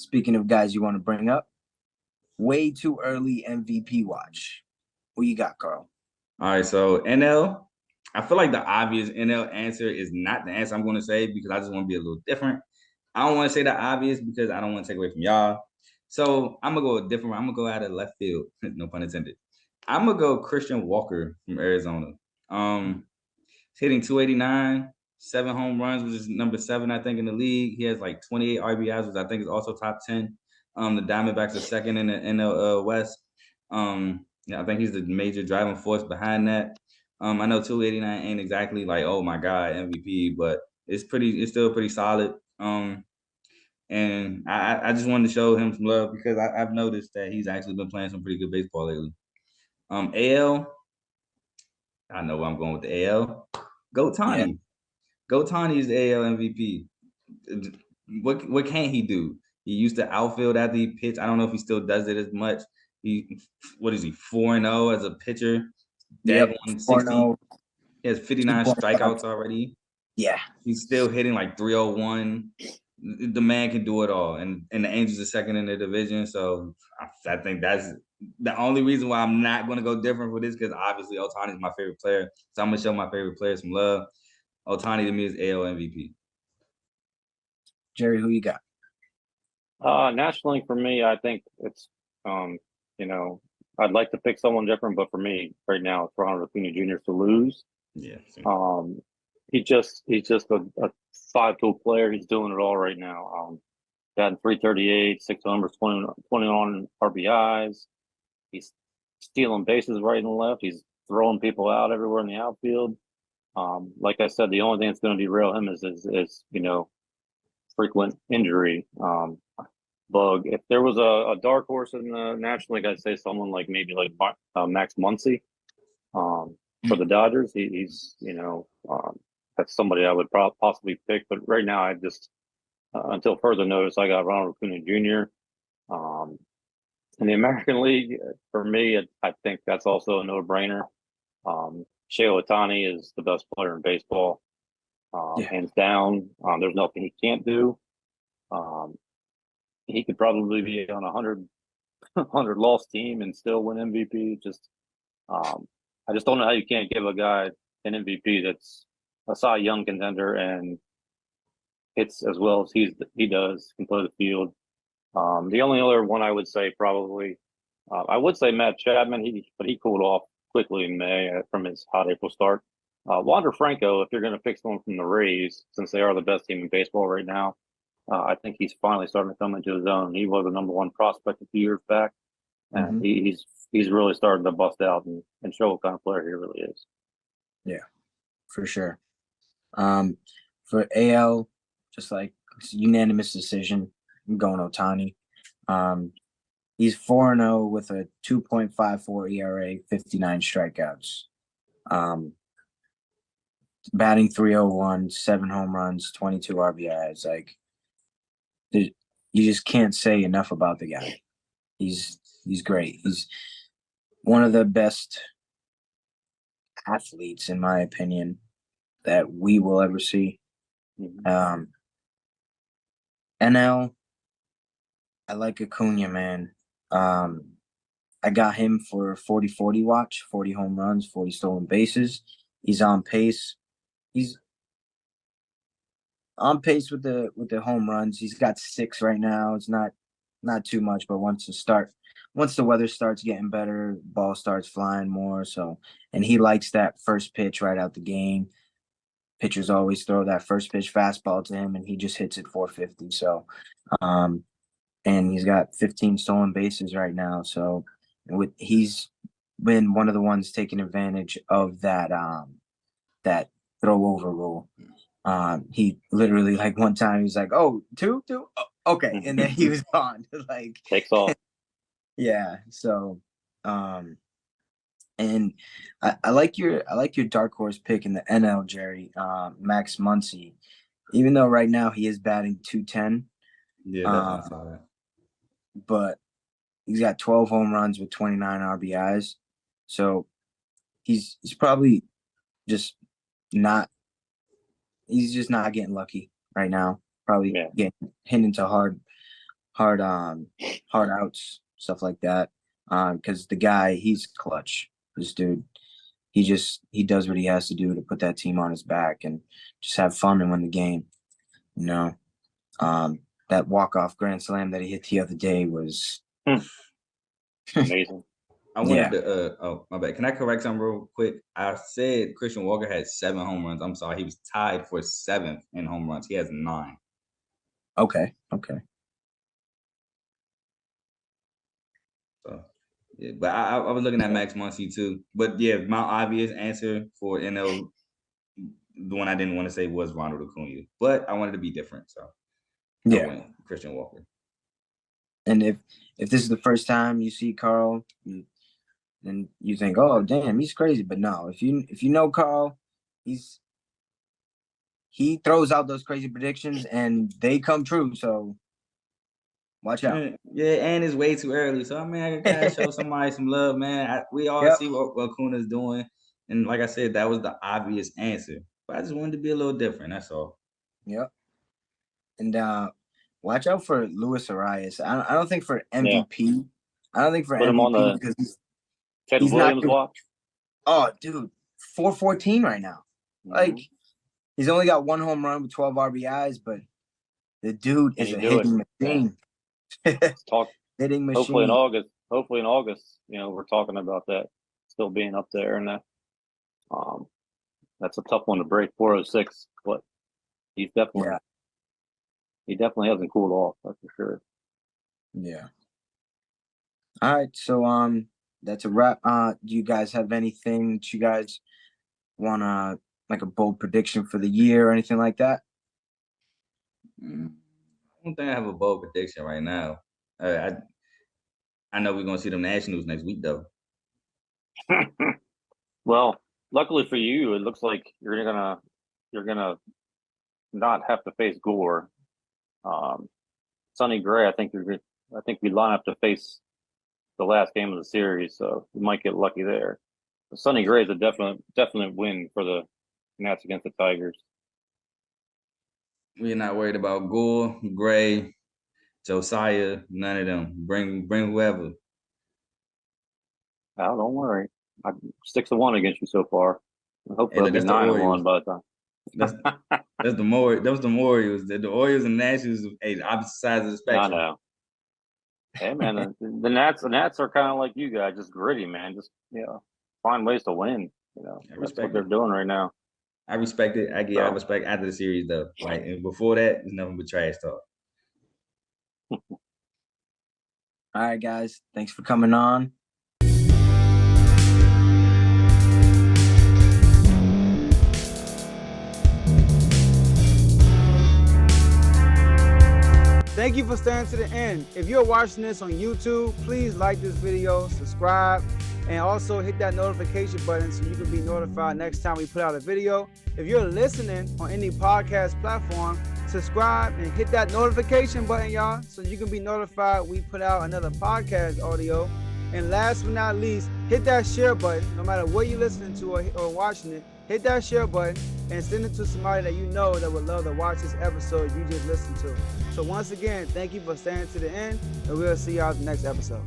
Speaking of guys you want to bring up, way too early MVP watch. Who you got, Carl? All right, so NL, I feel like the obvious NL answer is not the answer I'm going to say because I just want to be a little different. I don't want to say the obvious because I don't want to take away from y'all. So I'm gonna go a different. I'm gonna go out of left field. No pun intended. I'm gonna go Christian Walker from Arizona. He's hitting 289, 7 home runs, which is number 7, I think, in the league. He has like 28 RBIs, which I think is also top 10. The Diamondbacks are second in the NL West. Yeah, I think he's the major driving force behind that. I know 289 ain't exactly like, oh my God, MVP, but it's still pretty solid. And I just wanted to show him some love because I've noticed that he's actually been playing some pretty good baseball lately. AL, I know where I'm going with the AL. Go Tani. Yeah. Go Tani is the AL MVP. What can't he do? He used to outfield after he pitched. I don't know if he still does it as much. What is he, 4-0 as a pitcher? Yep. 160. He has 59 2.5. strikeouts already. Yeah. He's still hitting like 301. The man can do it all. And the Angels are second in the division. So I think that's the only reason why I'm not going to go different with this because obviously Ohtani is my favorite player. So I'm going to show my favorite player some love. Ohtani to me is AL MVP. Jerry, who you got? National League for me, I think it's I'd like to pick someone different, but for me right now it's Ronald Acuna Jr. to lose. Yeah. He's just a 5-tool player. He's doing it all right now. Batting 338, 6 homers, 21 RBIs. He's stealing bases right and left. He's throwing people out everywhere in the outfield. Like I said, the only thing that's going to derail him is frequent injury bug. If there was a dark horse in the National League, I'd say someone like maybe like Max Muncy for the Dodgers. He's that's somebody I would possibly pick. But right now, I just until further notice, I got Ronald Acuna Jr. In the American League, for me, I think that's also a no-brainer. Shohei Ohtani is the best player in baseball, hands down. There's nothing he can't do. He could probably be on a 100 loss team and still win MVP. I just don't know how you can't give a guy an MVP that's a Cy Young contender and hits as well as he does, can play the field. The only other one I would say probably, I would say Matt Chapman, but he cooled off quickly in May from his hot April start. Wander Franco, if you're going to pick someone from the Rays, since they are the best team in baseball right now, I think he's finally starting to come into his own. He was the number 1 prospect a few years back, and he's really starting to bust out and show what kind of player he really is. Yeah, for sure. For AL, just like unanimous decision, I'm going Ohtani. He's 4-0 with a 2.54 ERA, 59 strikeouts. Batting 301, 7 home runs, 22 RBIs. Like, you just can't say enough about the guy. He's great. He's one of the best athletes, in my opinion, that we will ever see. NL, I like Acuna, man. I got him for 40-40 watch, 40 home runs, 40 stolen bases. He's on pace. He's on pace with the home runs. He's got 6 right now. It's not too much, but once the weather starts getting better, ball starts flying more. So, and he likes that first pitch right out the game. Pitchers always throw that first pitch fastball to him, and he just hits it 450. So, and he's got 15 stolen bases right now. So, he's been one of the ones taking advantage of that throw over rule. He literally, like, one time he was like, "Oh, two, oh, okay," and then he was gone. Like, takes off. Yeah. So, and I like your dark horse pick in the NL, Jerry. Max Muncy, even though right now he is batting 210. Yeah, that's solid. But he's got 12 home runs with 29 RBIs. So he's probably just not. He's just not getting lucky right now. Probably getting hit into hard hard outs, stuff like that. Because the guy, he's clutch. This dude, he does what he has to do to put that team on his back and just have fun and win the game. You know, that walk-off grand slam that he hit the other day was amazing. I wanted to oh my bad. Can I correct something real quick? I said Christian Walker had 7 home runs. I'm sorry, he was tied for 7th in home runs. He has 9. Okay. So yeah, but I was looking at Max Muncy too. But yeah, my obvious answer for NL, the one I didn't want to say was Ronald Acuna, but I wanted to be different. So I went Christian Walker. And if this is the first time you see Carl, then you think, oh damn, he's crazy. But no, if you know Carl, he throws out those crazy predictions and they come true. So watch out. Yeah, and it's way too early. So I mean, I gotta show somebody some love, man. We all see what Acuna's doing, and like I said, that was the obvious answer. But I just wanted to be a little different. That's all. Yep. And watch out for Luis Arias. I don't think for MVP. Yeah. I don't think for Put MVP him on the because Ted Williams watch. Oh, dude, 414 right now. Mm-hmm. Like he's only got 1 home run with 12 RBIs, but the dude is a hitting machine. Hitting machine. Hopefully in August, we're talking about that still being up there, and that's a tough one to break, 406. But he definitely hasn't cooled off, that's for sure. Yeah. All right, so that's a wrap. Do you guys have anything that you guys want to, like a bold prediction for the year or anything like that? I don't think I have a bold prediction right now. I know we're gonna see the Nationals next week, though. Well, luckily for you, it looks like you're gonna not have to face Gore. Sonny Gray, I think we line up to face the last game of the series, so we might get lucky there. But Sonny Gray is a definite win for the Nats against the Tigers. We're not worried about Gore, Gray, Josiah, none of them. Bring whoever. Oh, don't worry. I'm 6-1 against you so far. Hopefully it'll be 9-1 by the time. That's the Orioles. The Orioles and Nationals are opposite sides of the spectrum. I know. Hey man, the Nats are kind of like you guys, just gritty, man. Just find ways to win. That's what they're doing right now. I respect it. I give respect after the series though. Like before that, it's nothing but trash talk. All right, guys. Thanks for coming on. Thank you for staying to the end. If you're watching this on YouTube, please like this video, subscribe, and also hit that notification button so you can be notified next time we put out a video. If you're listening on any podcast platform, subscribe and hit that notification button, y'all, so you can be notified we put out another podcast audio. And last but not least, hit that share button. No matter what you're listening to or watching it, hit that share button and send it to somebody that you know that would love to watch this episode you just listened to. So once again, thank you for staying to the end, and we'll see y'all in the next episode.